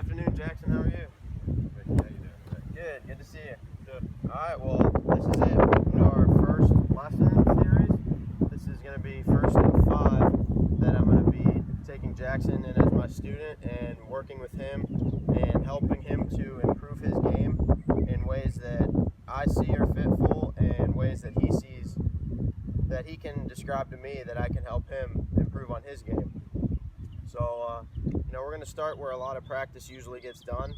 Afternoon, Jackson. How are you? Mickey, how you doing today? Good. Good to see you. Good. All right. Well, this is it. Welcome to our first lesson series. This is going to be first of 5 that I'm going to be taking Jackson in as my student and working with him and helping him to improve his game in ways that I see are fitful and ways that he sees that he can describe to me that I can help him improve on his game. So, we're going to start where a lot of practice usually gets done.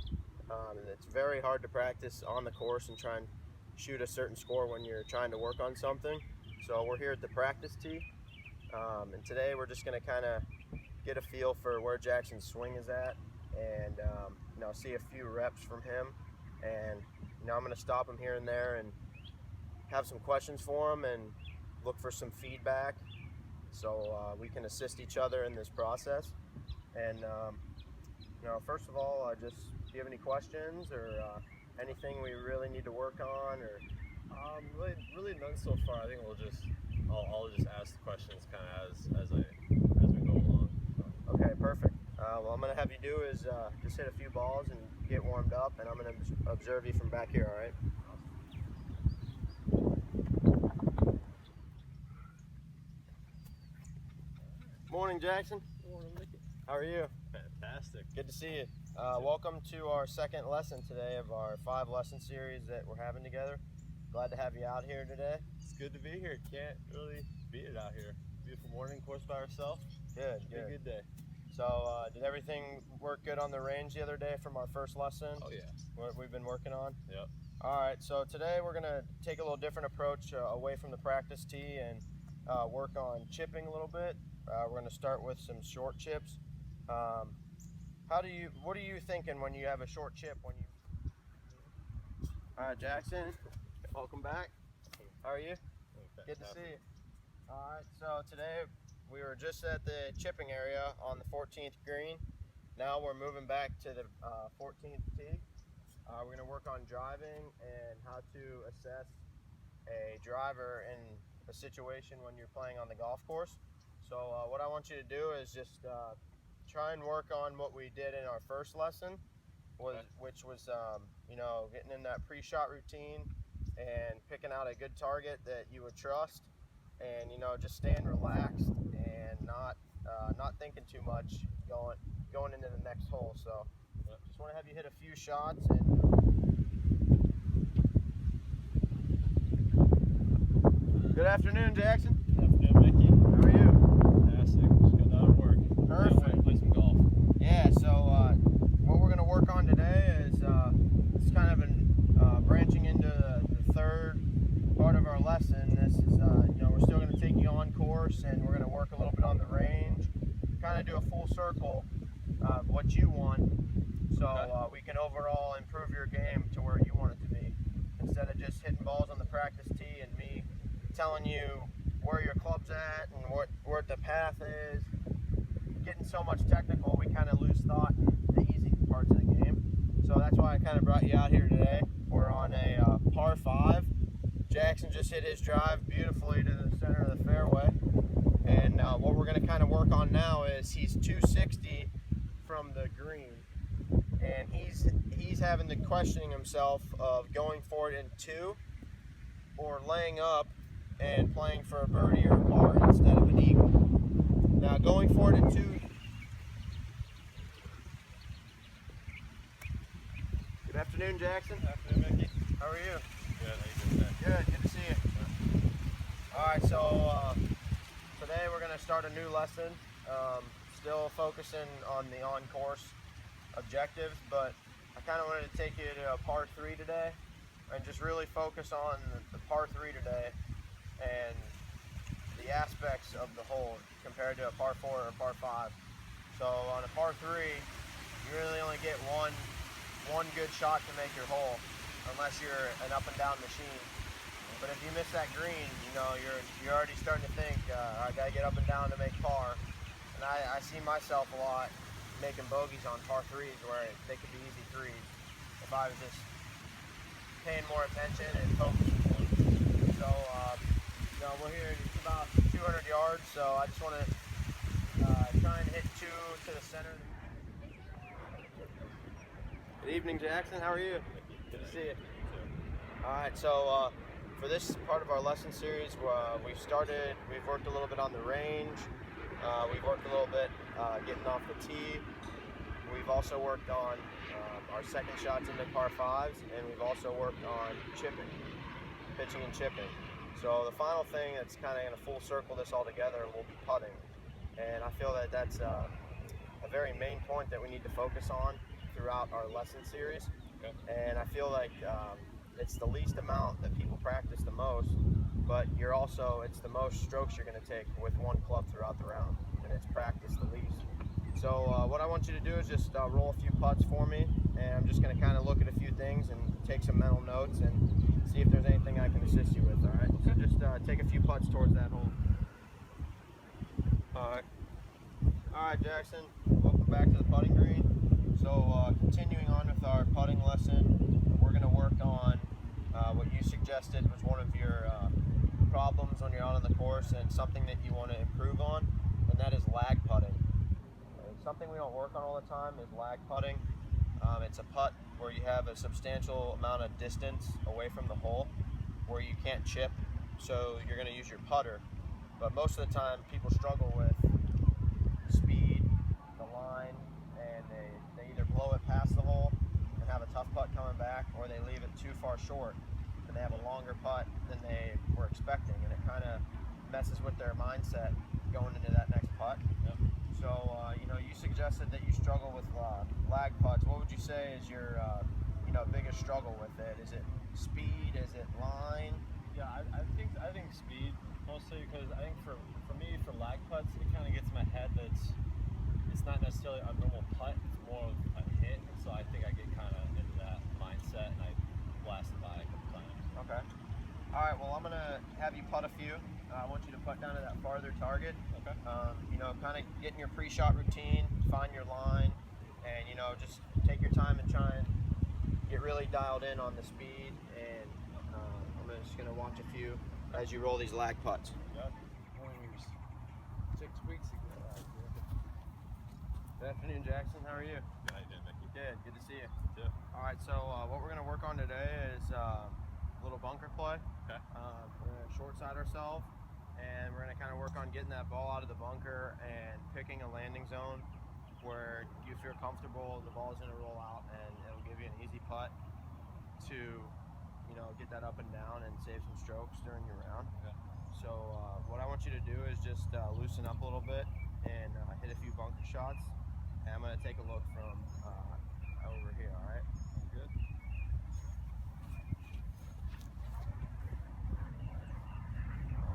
And it's very hard to practice on the course and try and shoot a certain score when you're trying to work on something. So we're here at the practice tee. And today we're just going to kind of get a feel for where Jackson's swing is at and, see a few reps from him. And, I'm going to stop him here and there and have some questions for him and look for some feedback so we can assist each other in this process. And, first of all, do you have any questions or anything we really need to work on? Or Really none so far. I think I'll just ask the questions kind of as we go along. Okay, perfect. What I'm gonna have you do is just hit a few balls and get warmed up, and I'm gonna observe you from back here. All right? Morning, Jackson. Morning, Mickey. How are you? Fantastic. Good to see you. Welcome to our second lesson today of our 5 lesson series that we're having together. Glad to have you out here today. It's good to be here. Can't really beat it out here. Beautiful morning, course by ourselves. Good. Be a good day. So, did everything work good on the range the other day from our first lesson? Oh yeah. What we've been working on? Yep. All right, so today we're gonna take a little different approach away from the practice tee and work on chipping a little bit. We're gonna start with some short chips. What are you thinking when you have a short chip? All right, Jackson, welcome back. How are you? Good to see you. All right, so today we were just at the chipping area on the 14th green. Now we're moving back to the 14th tee. We're gonna work on driving and how to assess a driver in a situation when you're playing on the golf course. So what I want you to do is just try and work on what we did in our first lesson, which was getting in that pre-shot routine and picking out a good target that you would trust, and just staying relaxed and not thinking too much going into the next hole. So just want to have you hit a few shots. And good afternoon, Jackson. Good afternoon, Mickey. How are you? Fantastic. Just got out of work. Perfect. Play some golf. Yeah, so what we're going to work on today is it's kind of branching into the third part of our lesson. This is, we're still going to take you on course, and we're going to work a little bit on the range, kind of do a full circle of what you want, so we can overall improve your game to where you want it to be, instead of just hitting balls on the practice tee and me telling you where your club's at and where the path is. Getting so much technical, we kind of lose thought in the easy parts of the game. So that's why I kind of brought you out here today. We're on a par 5. Jackson just hit his drive beautifully to the center of the fairway. And what we're going to kind of work on now is he's 260 from the green. And he's having the questioning himself of going for it in 2 or laying up and playing for a birdie or a par instead of an eagle. Now going for it in 2. Good afternoon, Jackson. Good afternoon, Mickey. How are you? Good. How you doing today? Good to see you. All right, so today we're going to start a new lesson. Still focusing on the on-course objectives, but I kind of wanted to take you to a par 3 today and just really focus on the par 3 today and the aspects of the hole compared to a par 4 or a par 5. So on a par 3, you really only get one good shot to make your hole, unless you're an up and down machine. But if you miss that green, you're already starting to think, I gotta get up and down to make par. And I see myself a lot making bogeys on par 3s where they could be easy 3s if I was just paying more attention and focusing more. So we're here, it's about 200 yards, so I just want to try and hit 2 to the center. Good evening, Jackson. How are you? Good to see you. So, All right, so for this part of our lesson series, we've worked a little bit on the range. We've worked a little bit getting off the tee. We've also worked on our second shots into par fives, and we've also worked on chipping, pitching and chipping. So the final thing that's kind of going to full circle this all together will be putting. And I feel that that's a very main point that we need to focus on throughout our lesson series. okay. And I feel like it's the least amount that people practice the most, but it's the most strokes you're going to take with one club throughout the round, and it's practice the least. So what I want you to do is just roll a few putts for me, and I'm just going to kind of look at a few things and take some mental notes and see if there's anything I can assist you with. All right, so just take a few putts towards that hole. All right, Jackson. Welcome back to the putting green. So continuing on with our putting lesson, we're going to work on what you suggested was one of your problems when you're out on the course and something that you want to improve on, and that is lag putting. Something we don't work on all the time is lag putting. It's a putt where you have a substantial amount of distance away from the hole where you can't chip, so you're going to use your putter. But most of the time people struggle with speed, the line, and they either blow it past the hole and have a tough putt coming back, or they leave it too far short and they have a longer putt than they were expecting, and it kind of messes with their mindset going into that next putt. Yep. So, you suggested that you struggle with lag putts. What would you say is your, biggest struggle with it? Is it speed? Is it line? Yeah, I think speed mostly, because I think for me, for lag putts, it kind of gets in my head that it's not necessarily a normal putt, it's more of a hit, and so I think I get kind of into that mindset and I blast it by a couple times. Okay. All right, well, I'm going to have you putt a few. I want you to putt down to that farther target. Okay. Kind of get in your pre-shot routine, find your line, and, just take your time and try and get really dialed in on the speed. And I'm just going to watch a few as you roll these lag putts. Yep. Only 6 weeks ago. Good afternoon, Jackson. How are you? Good night, Mickey. Good to see you. Yeah. All right, so what we're going to work on today is a little bunker play. Okay. We're going to short side ourselves, and we're going to kind of work on getting that ball out of the bunker and picking a landing zone where you feel comfortable, the ball is going to roll out, and it'll give you an easy putt to, get that up and down and save some strokes during your round. Okay. So what I want you to do is just loosen up a little bit and hit a few bunker shots. And I'm going to take a look from